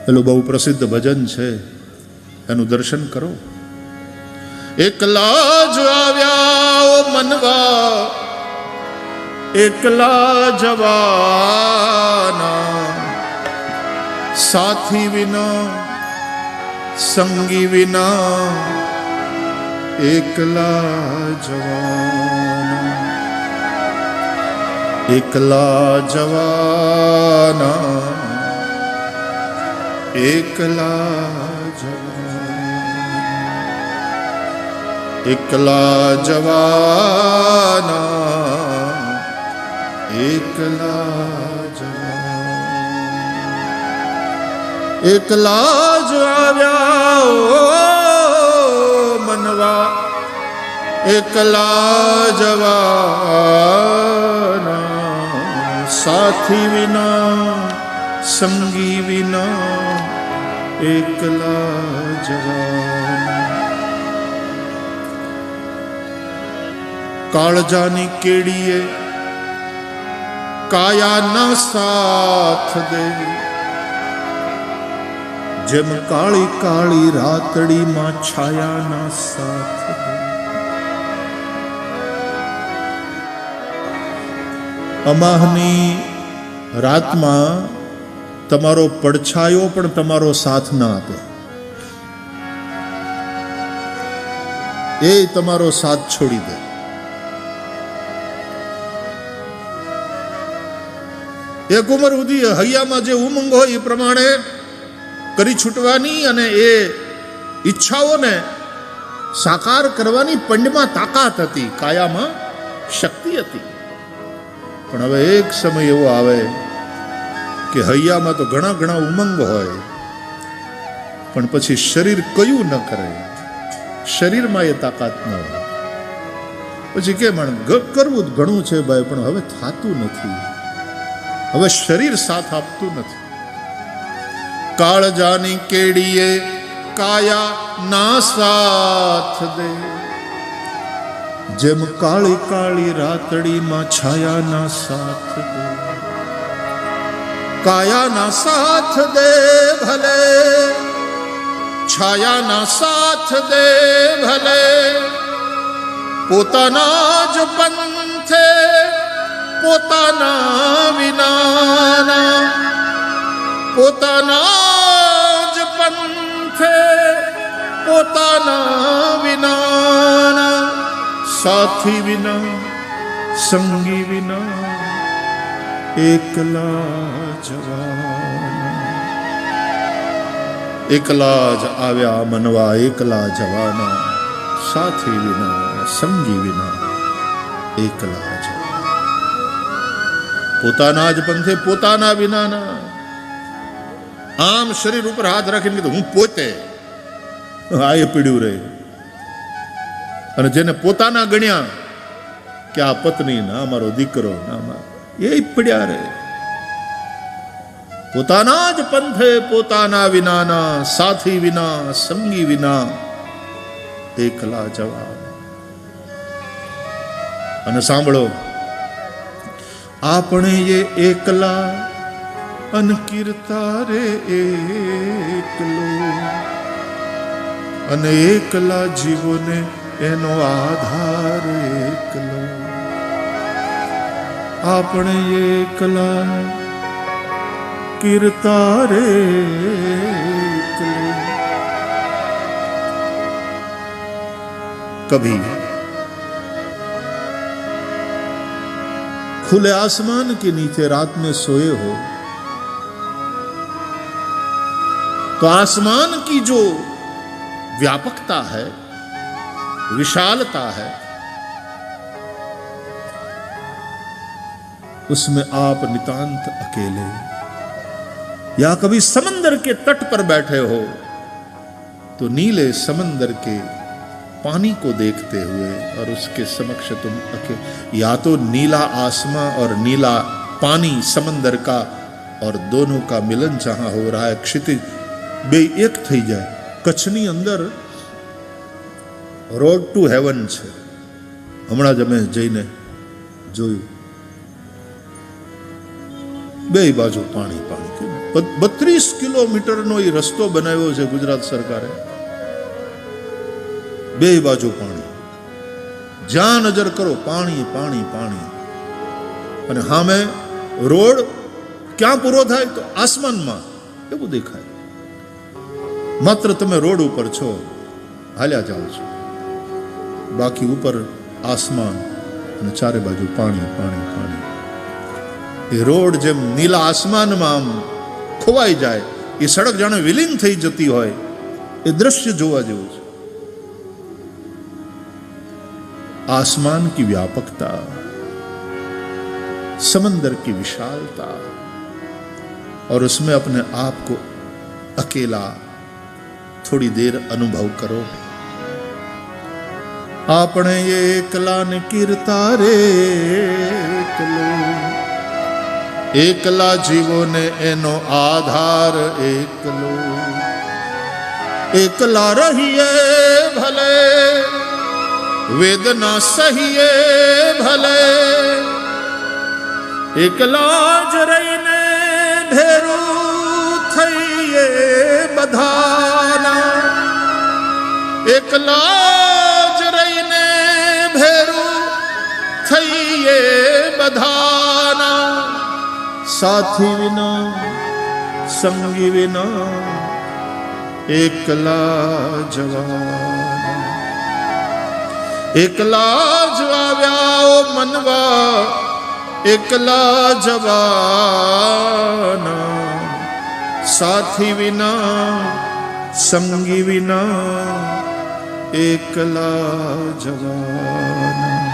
પેલું બહુ પ્રસિદ્ધ ભજન છે, એનું દર્શન કરો. એકલા જ આવ્યા મનવા, એકલા જવાના, સાથી વિના સંગી વિના, એકલા જવાના, એકલા જવાના, એકલા જવાના, એકલા જવાના, એકલા જવાના. એકલા જ આવ્યા મનવા, એકલા જવાના, સાથી વિના સંગી વિના, એકલા જવાના. કાળજાની કેડીએ કાયાના સાથ દે, જેમ કાળી કાળી રાતડીમાં છાયાના સાથ દે. અમાહની રાતમાં તમારો પડછાયો પણ તમારો સાથ ના આપે, એ તમારો સાથ છોડી દે. એક ઉંમર સુધી હૈયામાં જે ઉમંગ હોય એ પ્રમાણે કરી છૂટવાની અને એ ઈચ્છાઓને સાકાર કરવાની પંડમાં તાકાત હતી, કાયામાં શક્તિ હતી. પણ હવે એક સમય એવો આવે કે હૈયામાં તો ઘણા ઘણા ઉમંગ હોય, પણ પછી શરીર કયું ન કરે, શરીરમાં એ તાકાત ન હોય. પછી કે કરવું જ ઘણું છે ભાઈ, પણ હવે થાતું નથી, હવે શરીર સાથ આપતું નથી. કાળજાની કેડીએ કાયા ના સાથ દે, જેમ કાળી કાળી રાતડીમાં છાયાના સાથ દે. કાયાના સાથ દે ભલે, છાયાના સાથ દે ભલે, પોતાના જ પંથે પોતાના વિનાના, પોતાના જ પંથે પોતાના વિનાના, સાથી વિના સંગી વિના, એકલા જવાના. એકલા જ આવ્યા મનવા, એકલા જવાના, સાથી વિના સંગી વિના, એકલા જવાના. પોતાના જ પંથે પોતાના વિનાના. આમ શરીર ઉપર હાથ રાખીને કીધું હું પોતે, આ એ પીડ્યું રહે. અને જેને પોતાના ગણ્યા કે આ પત્ની ના મારો દીકરો ના, એ પડ્યા રહે. પોતાના જ પંથે પોતાના વિનાના, સાથી વિના સંગી વિના, એકલા જવાના. અને સાંભળો, આપણે એ એકલા અનકીર્તા રે એકલો, અને એકલા જીવોને એનો આધાર એકલો. આપણે એકલા કીર્તા રે એકલો. कभी खुले आसमान के नीचे रात में सोए हो तो आसमान की जो व्यापकता है, विशालता है, उसमें आप नितांत अकेले, या कभी समंदर के तट पर बैठे हो तो नीले समंदर के पानी को देखते हुए और उसके समक्ष तुम या तो नीला आसमां और नीला पानी समंदर का और दोनों का मिलन जहां हो रहा है, क्षितिज बे एक थई जाए. कच्छनी अंदर रोड टू हेवन छे, हमणा ज अमे जईने जोयुं, બે બાજુ પાણી પાણી. 32 કિલોમીટરનો એ રસ્તો બનાવ્યો છે ગુજરાત સરકારે. બે બાજુ પાણી, જ્યાં નજર કરો પાણી પાણી પાણી. અને સામે રોડ ક્યાં પૂરો થાય તો આસમાનમાં એવું દેખાય. માત્ર તમે રોડ ઉપર છો, હાલ્યા જાઓ છો, બાકી ઉપર આસમાન અને ચારે બાજુ પાણી પાણી પાણી. એ રોડ જેમ નીલા આસમાનમાં આમ ખોવાઈ જાય, એ સડક જાણે વિલીન થઈ જતી હોય, એ દ્રશ્ય જોવા જેવું છે. आसमान की व्यापकता, समंदर की विशालता, और उसमें अपने आप को अकेला थोड़ी देर अनुभव करो. आपने ये एकला ने कीर्ता रे एकलो, एकला जीवो ने एनो आधार एकलो. एकला रहिए भले, वेदना सहिए भले, एकला જ રહીને ભેરું થઈએ બધાના. એકલા જ રહીને ભેરું થઈએ બધાના. સાથી વિના સંગી વિના એકલા જવાના. એકલા જ આવ્યા મનવા, એકલા જવાના. સાથી વિના સંગી વિના એકલા જવાના.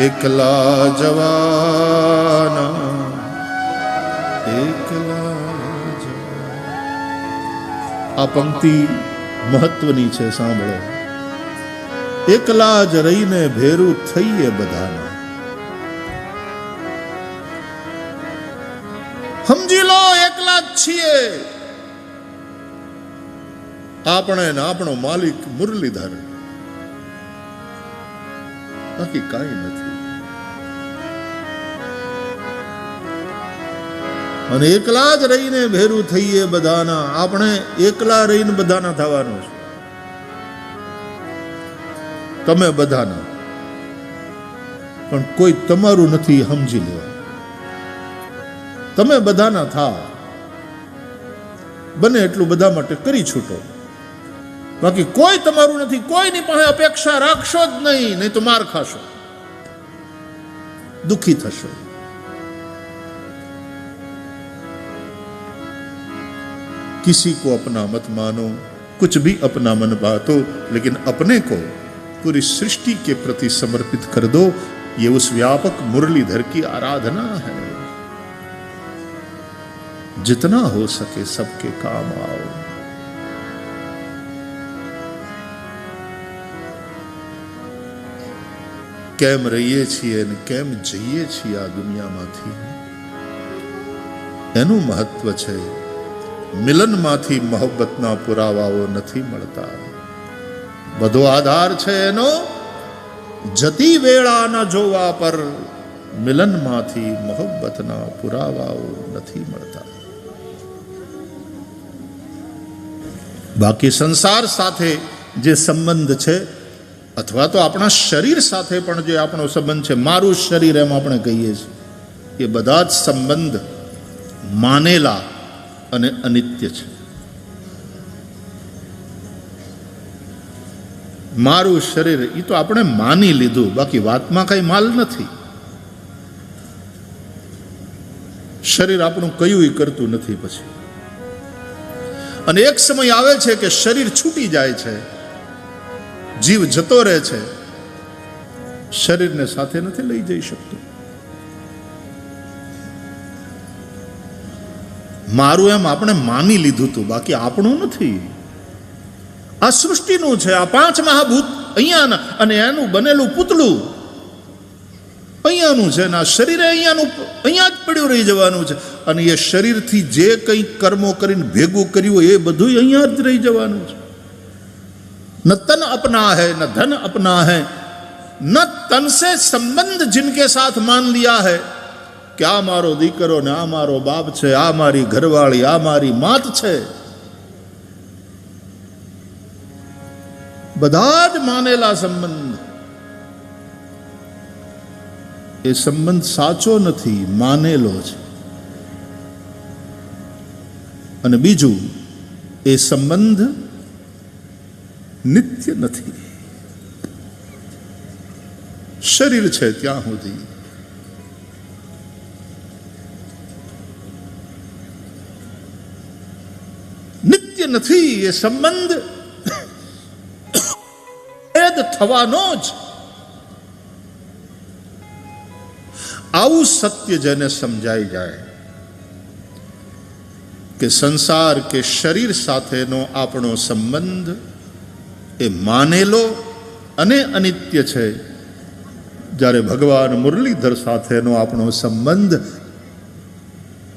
એકલા જવાના, એકલા જવાના. આ પંક્તિ મહત્વની છે, સાંભળો. એકલા જ રહીને ભેરું થઈએ બધાના. સમજી લો, એકલા જ છીએ આપણે ને આપણો માલિક મુરલીધર, બાકી કાંઈ નથી. અને એકલા જ રહીને ભેરું થઈએ બધાના. આપણે એકલા રહીને બધાના થવાનું છે. તમે બધાના, પણ કોઈ તમારું નથી, સમજી લો. તમે બધાના થાવ, બને એટલું બધા માટે કરી છૂટો. બાકી કોઈ તમારું નથી. કોઈની પાસે અપેક્ષા રાખશો જ નહીં તો માર ખાશો, દુખી થશો. किसी को अपना मत मानो, कुछ भी अपना मन बातो, लेकिन अपने को पूरी सृष्टि के प्रति समर्पित कर दो. ये उस व्यापक मुरलीधर की आराधना है. जितना हो सके सबके काम आओ. કેમ રહીએ છીએ અને કેમ જઈએ છીએ આ દુનિયામાંથી, એનું મહત્વ છે. મિલનમાંથી મોહબ્બતના પુરાવાઓ નથી મળતા. બધો આધાર છે એનો જતી વેળાના જોવા પર. મિલનમાંથી મોહબ્બતના પુરાવાઓ નથી મળતા. બાકી સંસાર સાથે જે સંબંધ છે, અથવા તો આપણા શરીર સાથે પણ જે આપણો સંબંધ છે, મારું શરીર એમ આપણે કહીએ છીએ, એ બધા જ સંબંધ માનેલા અને અનિત્ય છે. મારું શરીર એ તો આપણે માની લીધું, બાકી વાતમાં કઈ માલ નથી. શરીર આપણું કયું એ કરતું નથી પછી. અને એક સમય આવે છે કે શરીર છૂટી જાય છે, જીવ જતો રહે છે, શરીરને સાથે નથી લઈ જઈ શકતો. મારું એમ આપણે માની લીધું હતું, બાકી આપણું નથી. આ સૃષ્ટિનું છે. આ 5 મહાભૂત અહીંયાના, અને એનું બનેલું પૂતળું અહીંયાનું છે. આ શરીરે અહીંયા જ પડ્યું રહી જવાનું છે. અને એ શરીરથી જે કંઈ કર્મો કરીને ભેગું કર્યું એ બધું અહીંયા જ રહી જવાનું છે. न तन अपना है न धन अपना है, न तन से संबंध जिनके साथ मान लिया है કે આ મારો દીકરો ને આ મારો બાપ છે, આ મારી ઘરવાળી, આ મારી માત છે. બધા જ માનેલા સંબંધ. એ સંબંધ સાચો નથી, માનેલો છે. અને બીજું, એ સંબંધ નિત્ય નથી. શરીર છે ત્યાં સુધી. નિત્ય નથી એ સંબંધ. ભેદ થવાનો જ. આવું સત્ય જેને સમજાઈ જાય કે સંસાર કે શરીર સાથેનો આપણો સંબંધ એ માનેલો અને અનિત્ય છે, જ્યારે ભગવાન મુરલીધર સાથેનો આપણો સંબંધ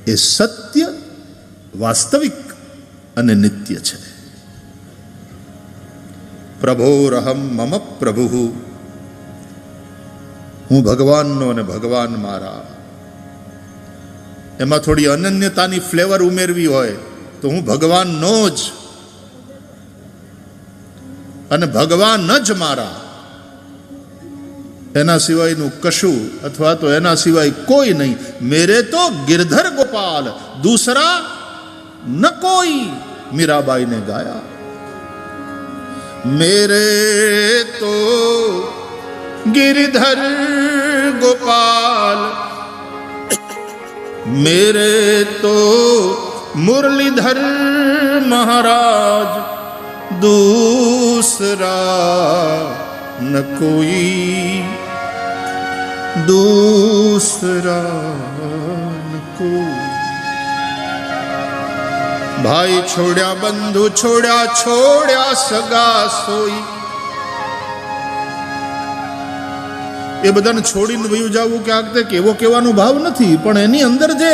એ સત્ય, વાસ્તવિક અને નિત્ય છે. પ્રભોરહમ મમ પ્રભુ, હું ભગવાનનો અને ભગવાન મારા. એમાં થોડી અનન્યતાની ફ્લેવર ઉમેરવી હોય તો હું ભગવાનનો જ અને ભગવાન જ મારા. એના સિવાયનું કશું અથવા તો એના સિવાય કોઈ નહીં. મેરે તો गिरधर गोपाल दूसरा ન કોઈ, મીરાબાઈને ગાયા. મેરે તો गिरधर गोपाल, मेरे तो मुरलीधर महाराज, दूसरा न कोई, दूसरा न कोई. भाई छोड़्या बंधु छोड़्या, छोड़्या सगा सोई. એ બધાને છોડીને વયું જવું ક્યાંક તે કેવો કહેવાનો ભાવ નથી, પણ એની અંદર જે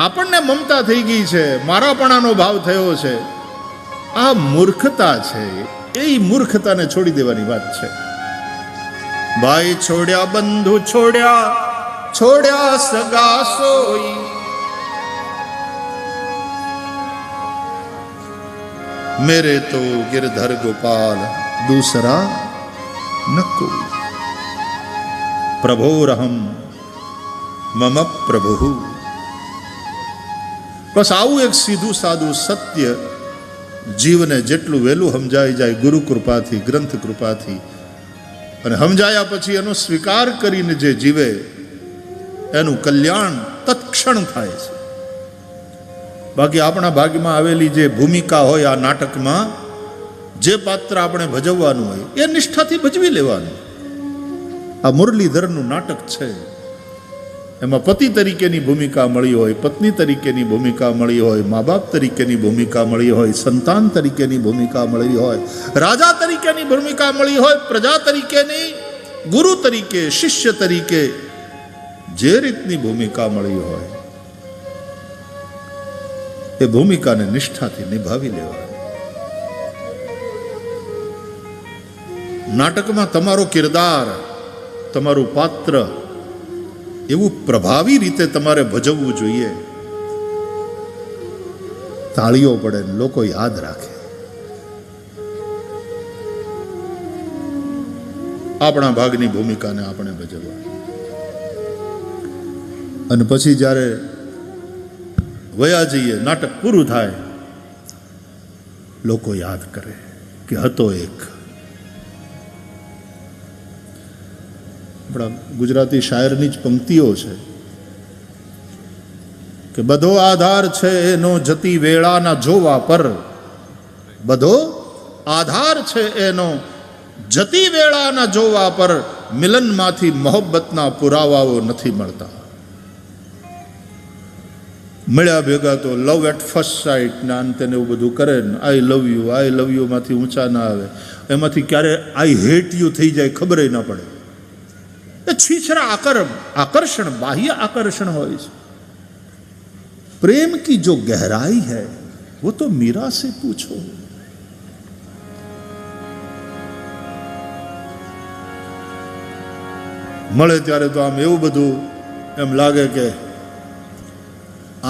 આપણને મમતા થઈ ગઈ છે, મારાપણાનો ભાવ થયો છે, આ મૂર્ખતા છે. એ મૂર્ખતાને છોડી દેવાની વાત છે. ભાઈ છોડ્યા બંધુ છોડ્યા, છોડ્યા સગા સોઈ. मेरे तो गिरधर गोपाल, दूसरा न कोई. प्रभोरहम मम प्रभु. બસ આવું એક સીધું સાદું સત્ય જીવને જેટલું વહેલું સમજાઈ જાય ગુરુ કૃપાથી, ગ્રંથ કૃપાથી, અને સમજાયા પછી એનો સ્વીકાર કરીને જે જીવે એનું કલ્યાણ તત્ક્ષણ થાય છે. બાકી આપણા ભાગ્યમાં આવેલી જે ભૂમિકા હોય આ નાટકમાં, જે પાત્ર આપણે ભજવવાનું હોય એ નિષ્ઠાથી ભજવી લેવાનું. આ મુરલીધરનું નાટક છે. એમાં પતિ તરીકેની ભૂમિકા મળી હોય, પત્ની તરીકેની ભૂમિકા મળી હોય, મા બાપ તરીકેની ભૂમિકા મળી હોય, સંતાન તરીકેની ભૂમિકા મળી હોય, રાજા તરીકેની ભૂમિકા મળી હોય, પ્રજા તરીકેની, ગુરુ તરીકે, શિષ્ય તરીકે જે રીતની ભૂમિકા મળી હોય એ ભૂમિકાને નિષ્ઠાથી નિભાવી લેવાની. નાટકમાં તમારો કિરદાર, તમારું પાત્ર એવું પ્રભાવી રીતે તમારે ભજવવું જોઈએ. તાળીઓ પડે, લોકો યાદ રાખે. આપણા ભાગની ભૂમિકાને આપણે ભજવવા. અને પછી જ્યારે વયા જઈએ, નાટક પૂરું થાય, લોકો યાદ કરે કે હતો એક. આપણા ગુજરાતી શાયરની જ પંક્તિઓ છે કે બધો આધાર છે એનો જતી વેળાના જોવા પર, બધો આધાર છે એનો જતી વેળાના જોવા પર, મિલનમાંથી મોહબ્બતના પુરાવાઓ નથી મળતા. મળ્યા ભેગા તો લવ એટ ફર્સ્ટ સાઇટ ના અંતે એવું બધું કરે ને, આઈ લવ યુ માંથી ઊંચા ના આવે, એમાંથી ક્યારે આઈ હેટ યુ થઈ જાય ખબર ન પડે. એ છીછરા આકર્ષણ, બાહ્ય આકર્ષણ હોય છે. प्रेम की जो गहराई है वो तो मीरा से पूछो. મળે ત્યારે તો આમ એવું બધું એમ લાગે કે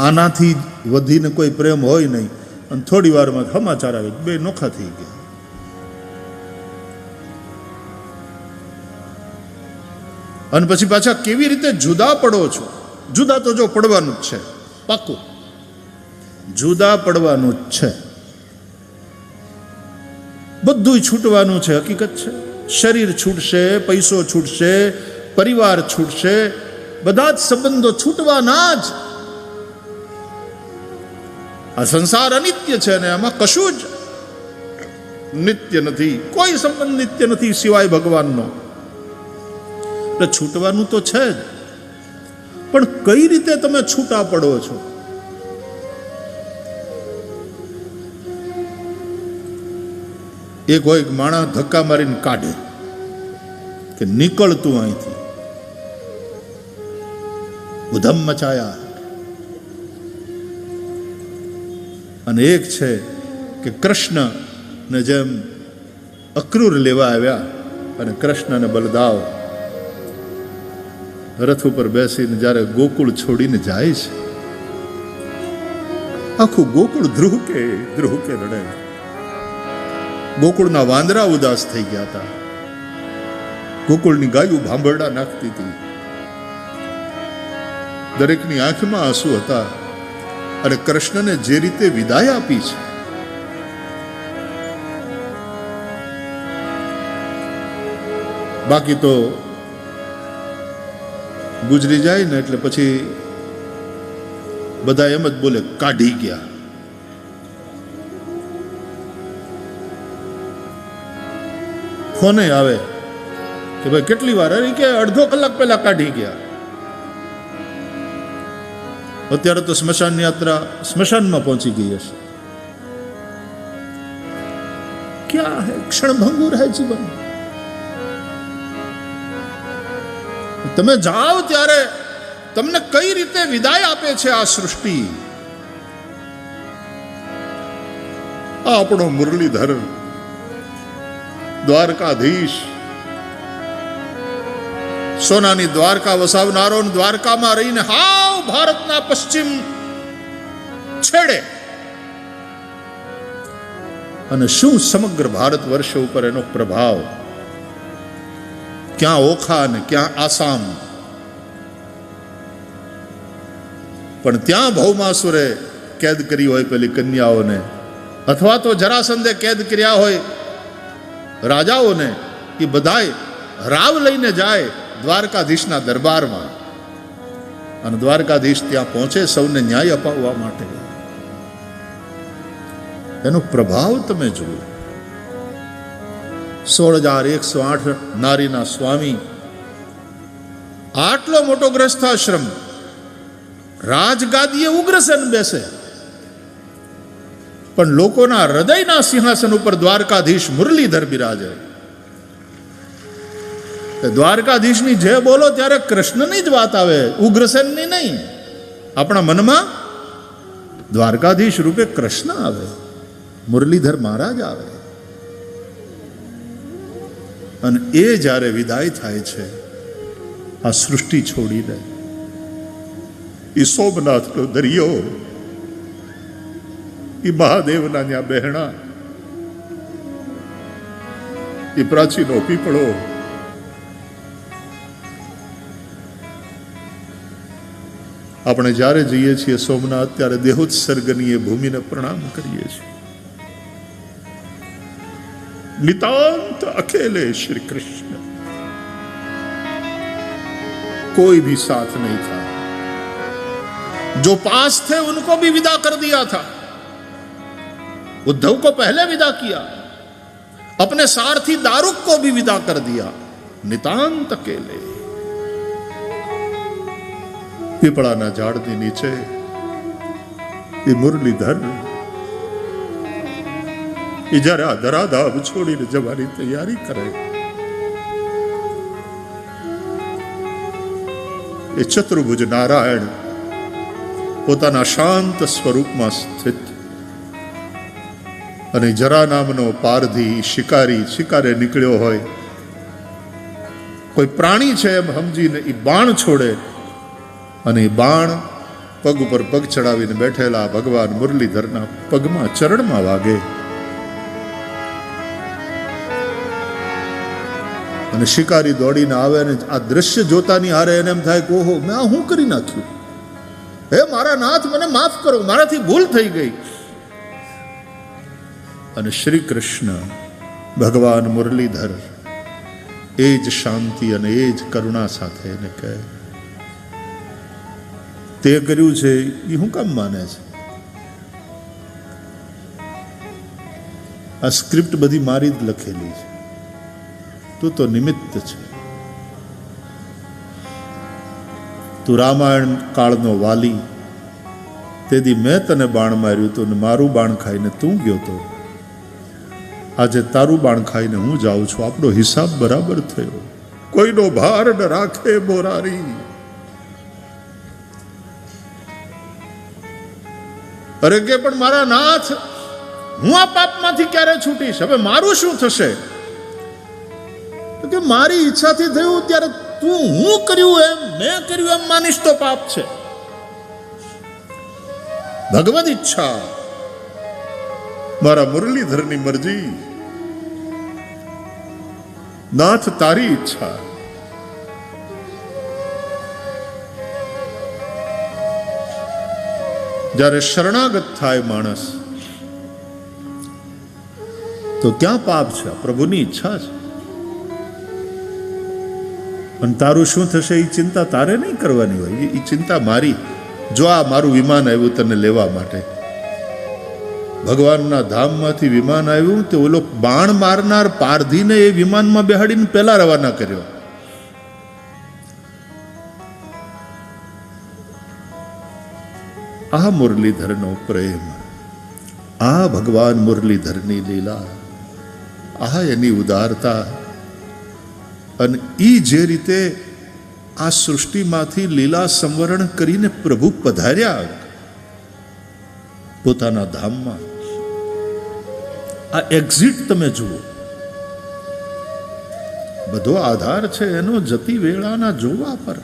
આનાથી વધીને કોઈ પ્રેમ હોય નહીં, અને થોડી વારમાં સમાચાર આવે બે નોખા થઈ ગયા. અને પછી પાછા કેવી રીતે જુદા પડો છો. જુદા તો જો પડવાનું જ છે, પાક્કું જુદા પડવાનું જ છે. બધું છૂટવાનું છે, હકીકત છે. શરીર છૂટશે, પૈસો છૂટશે, પરિવાર છૂટશે, બધા જ સંબંધો છૂટવાના જ. આ સંસાર અનિત્ય છે ને એમાં કશું જ નિત્ય નથી. કોઈ સંબંધ નિત્ય નથી સિવાય ભગવાનનો. એટલે છૂટવાનું તો છે જ, પણ કઈ રીતે તમે છૂટા પડો છો? એક હોય માણસ ધક્કા મારીને કાઢે કે નીકળતું અહીંથી, ઉધમ મચાયા. અને એક છે કે કૃષ્ણને જેમ અક્રૂર લેવા આવ્યા અને કૃષ્ણને બલદાવ રથ ઉપર બેસીને જ્યારે ગોકુળ છોડીને જાય છે, આખું ગોકુળ ધ્રુહકે રડે. ગોકુળના વાંદરા ઉદાસ થઈ ગયા હતા. ગોકુળની ગાયું ભાંભરડા નાખતી હતી. દરેકની આંખમાં આંસુ હતા. અને કૃષ્ણને જે રીતે વિદાય આપી છે, બાકી તો ગુજરી જાય ને એટલે પછી બધા એમ જ બોલે કાઢી ગયા. ફોને આવે કે ભાઈ કેટલી વાર? અરે કે અડધો કલાક પહેલા કાઢી ગયા. અત્યારે તો સ્મશાન યાત્રા સ્મશાનમાં પહોંચી ગઈ હશે. ક્યાં હે ક્ષણભંગુર હે જીવન. તમે જાઓ ત્યારે તમને કઈ રીતે વિદાય આપે છે આ સૃષ્ટિ. આ આપણો મુરલીધર દ્વારકાધીશ, સોનાની દ્વારકા વસાવનારો, દ્વારકામાં રહીને હાવ ભારતના પશ્ચિમ છેડે, અને શું સમગ્ર ભારત વર્ષ ઉપર એનો પ્રભાવ. ક્યાં ઓખા ને ક્યાં આસામ. પણ ત્યાં ભૌમાસુરે કેદ કરી હોય પેલી કન્યાઓને, અથવા તો જરાસંધે કેદ કર્યા હોય રાજાઓને, એ બધાય રાવ લઈને જાય દ્વારકાધીશના દરબારમાં. અને દ્વારકાધીશ ત્યાં પહોંચે સૌને ન્યાય અપાવવા માટે. એનો પ્રભાવ તમે જુઓ. 16,108 નારીના સ્વામી, આટલો મોટો ગ્રસ્થાશ્રમ, રાજગાદીએ ઉગ્રસેન બેસે, પણ લોકોના હૃદયના સિંહાસન ઉપર દ્વારકાધીશ મુરલીધર બિરાજે. દ્વારકાધીશની જે બોલો ત્યારે કૃષ્ણની જ વાત આવે, ઉગ્રસેનની નહીં. આપણા મનમાં દ્વારકાધીશ રૂપે કૃષ્ણ આવે, મુરલીધર મહારાજ આવે. અને એ જ્યારે વિદાય થાય છે આ સૃષ્ટિ છોડીને, એ સોમનાથનો દરિયો, એ મહાદેવના ત્યાં બહેણા, એ પ્રાચીનો પીપળો, આપણે જ્યારે જઈએ છીએ સોમનાથ ત્યારે દેહોત્સર્ગની એ ભૂમિને પ્રણામ કરીએ છીએ. नितांत अकेले श्री कृष्ण, कोई भी साथ नहीं था. जो पास थे उनको भी विदा कर दिया था. उद्धव को पहले विदा किया, अपने सारथी दारुक को भी विदा कर दिया. नितांत अकेले पीपळाना झाड़नी नीचे ये मुरलीधर जरा धराधाम छोड़ीने जवानी तैयारी करे. એ ચતુર્ભુજ નારાયણ પોતાના શાંત સ્વરૂપમાં સ્થિત, અને જરા નામનો પારધી શિકારે નીકળ્યો હોય, કોઈ પ્રાણી છે એમ સમજીને એ બાણ છોડે અને બાણ પગ ઉપર પગ ચડાવીને બેઠેલા ભગવાન મુરલીધરના પગમાં ચરણમાં વાગે. અને શિકારી દોડીને આવે અને આ દ્રશ્ય જોતાની હારે એને એમ થાય કે ઓહો, મેં આ શું કરી નાખ્યું? હે મારા નાથ, મને માફ કરો, મારાથી ભૂલ થઈ ગઈ. અને શ્રી કૃષ્ણ ભગવાન મુરલીધર એ જ શાંતિ અને એ જ કરુણા સાથે એને કહે, તે કર્યું છે એ હું કામ માને છે? આ સ્ક્રિપ્ટ બધી મારી જ લખેલી છે, તું તો નિમિત્ત છે. તું રામાયણ કાળનો વાલી, તેથી મેં તને બાણ માર્યું તું ને મારું બાણ ખાઈને તું ગયો તો. આજે તારું બાણ ખાઈને હું જાઉં છું. આપણો હિસાબ બરાબર થયો. કોઈનો ભાર ન રાખે મોરારી. અરે કે પણ મારા નાથ, હું આ પાપમાંથી ક્યારે છૂટીશ? હવે મારું શું થશે? કે મારી ઈચ્છાથી થયું ત્યારે તું હું કર્યું એમ, મેં કર્યું એમ માનીશ તો પાપ છે. ભગવદ ઈચ્છા, મારા મુરલીધરની મરજી. નાથ તારી ઈચ્છા. જ્યારે શરણાગત થાય માણસ તો ક્યાં પાપ છે? પ્રભુની ઈચ્છા છે. અને તારું શું થશે એ ચિંતા તારે નહીં કરવાની હોય, એ ચિંતા મારી. જો આ મારું વિમાન આવ્યું તને લેવા માટે, ભગવાનના ધામમાંથી વિમાન આવ્યું, તો ઓલો બાણ મારનાર પારધીને એ વિમાનમાં બેહાડીને પહેલા રવાના કર્યો. આ મુરલીધરનો પ્રેમ, આ ભગવાન મુરલીધરની લીલા, આ એની ઉદારતા. અને ઈ જે રીતે આ સૃષ્ટિમાંથી લીલા સંવરણ કરીને પ્રભુ પધાર્યા પોતાના ધામમાં, આ એક્ઝિટ તમે જુઓ. બધો આધાર છે એનો જતી વેળાના જોવા પર.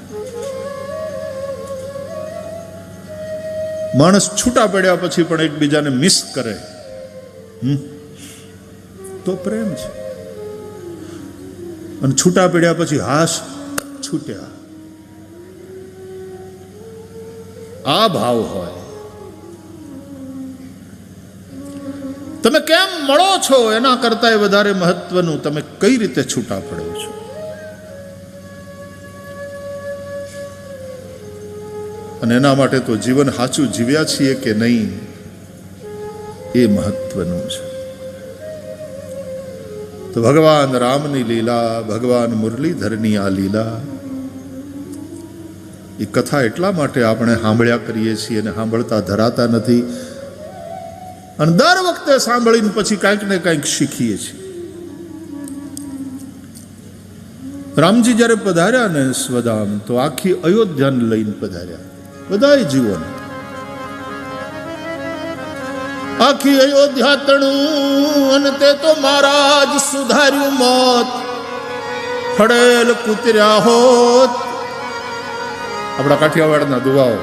માણસ છૂટા પડ્યા પછી પણ એકબીજાને મિસ કરે તો પ્રેમ છે. અને છૂટા પડ્યા પછી હાશ છૂટ્યા, આ ભાવ હોય. તમે કેમ મળો છો એના કરતા વધારે મહત્વનું તમે કઈ રીતે છૂટા પડો છો. અને એના માટે તો જીવન સાચું જીવ્યા છીએ કે નહીં એ મહત્વનું છે. તો ભગવાન રામની લીલા, ભગવાન મુરલીધરની આ લીલા, એ કથા એટલા માટે આપણે સાંભળ્યા કરીએ છીએ અને સાંભળતા ધરાતા નથી. અને દર વખતે સાંભળીને પછી કાંઈક ને કાંઈક શીખીએ છીએ. રામજી જ્યારે પધાર્યા ને સ્વધામ, તો આખી અયોધ્યાને લઈને પધાર્યા, બધા જીવન. આખી અયોધ્યા તણું અને તે તો મારા જ સુધાર્યું મોત, ફળેલ કૂતર્યા હોત. આપણા કાઠિયાવાડના દુવાઓ.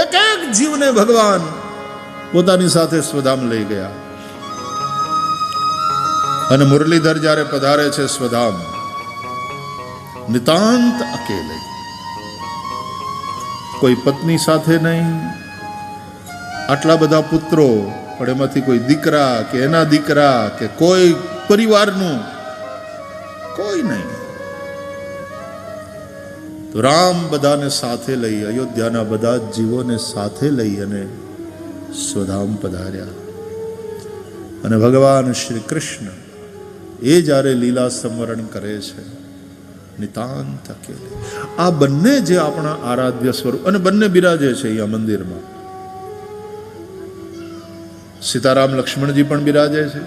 એક એક જીવને ભગવાન પોતાની સાથે સ્વધામ લઈ ગયા. અને મુરલીધર જ્યારે પધારે છે સ્વધામ, નિતાંત અકેલે, કોઈ પત્ની સાથે નહીં, આટલા બધા પુત્રો પણ એમાંથી કોઈ દીકરા કે એના દીકરા કે કોઈ પરિવારનું કોઈ નહીં. તો રામ બધાને સાથે લઈ, અયોધ્યાના બધા જ જીવોને સાથે લઈ અને સ્વધામ પધાર્યા. અને ભગવાન શ્રી કૃષ્ણ એ જ્યારે લીલા સંવરણ કરે છે, નિતાંત અકેલે. આ બંને જે આપણા આરાધ્ય સ્વરૂપ, અને બંને બિરાજે છે અહીંયા મંદિરમાં. સીતારામ લક્ષ્મણજી પણ બિરાજે છે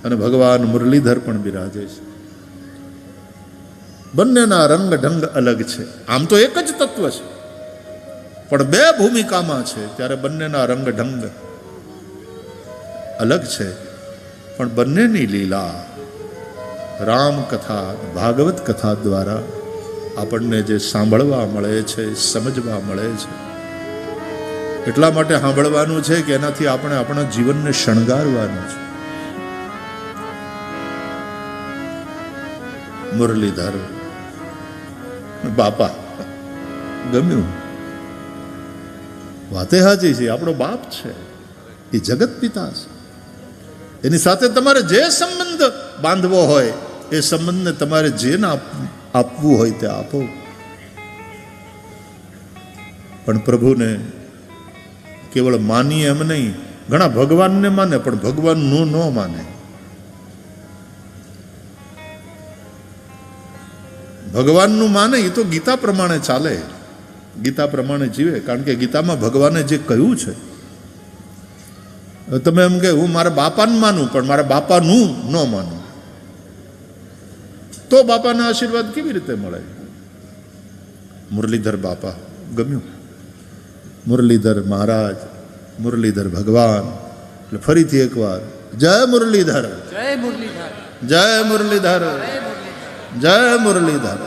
અને ભગવાન મુરલીધર પણ બિરાજે છે. બંનેના રંગ ઢંગ અલગ છે. આમ તો એક જ તત્વ છે, પણ બે ભૂમિકામાં છે, ત્યારે બંનેના રંગ ઢંગ અલગ છે. પણ બંનેની લીલા રામ કથા, ભાગવત કથા દ્વારા આપણને જે સાંભળવા મળે છે, સમજવા મળે છે, એટલા માટે સાંભળવાનું છે કે એનાથી આપણે આપણા જીવનને શણગારવાનું છે. મુરલીધર બાપા ગમ્યું, વાતે હાજી છે, આપણો બાપ છે, એ જગત પિતા છે. એની સાથે તમારે જે સંબંધ બાંધવો હોય એ સંબંધને તમારે જે આપવું હોય તે આપો. પણ પ્રભુને કેવળ માનીએ એમ નહીં, ઘણા ભગવાનને માને પણ ભગવાનનું ન માને. ભગવાનનું માને એ તો ગીતા પ્રમાણે ચાલે, ગીતા પ્રમાણે જીવે. કારણ કે ગીતામાં ભગવાને જે કહ્યું છે, તમે એમ કે હું મારા બાપાને માનું પણ મારા બાપાનું ન માનું, તો બાપાના આશીર્વાદ કેવી રીતે મળે? મુરલીધર બાપા ગમ્યું, મુરલીધર મહારાજ, મુરલીધર ભગવાન. એટલે ફરીથી એકવાર જય મુરલીધર, જય મુરલીધર, જય મુરલીધર, જય મુરલીધર.